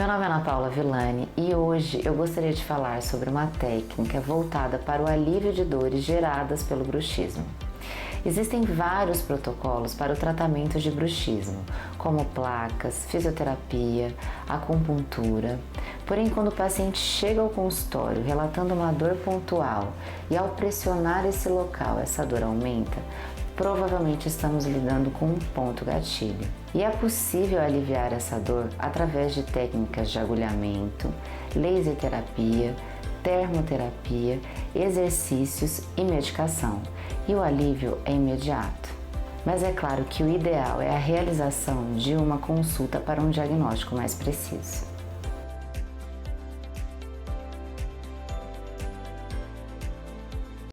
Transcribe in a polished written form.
Meu nome é Ana Paula Villani e hoje eu gostaria de falar sobre uma técnica voltada para o alívio de dores geradas pelo bruxismo. Existem vários protocolos para o tratamento de bruxismo, como placas, fisioterapia, acupuntura. Porém, quando o paciente chega ao consultório relatando uma dor pontual e ao pressionar esse local essa dor aumenta, provavelmente estamos lidando com um ponto gatilho. E é possível aliviar essa dor através de técnicas de agulhamento, laser terapia, termoterapia, exercícios e medicação. E o alívio é imediato. Mas é claro que o ideal é a realização de uma consulta para um diagnóstico mais preciso.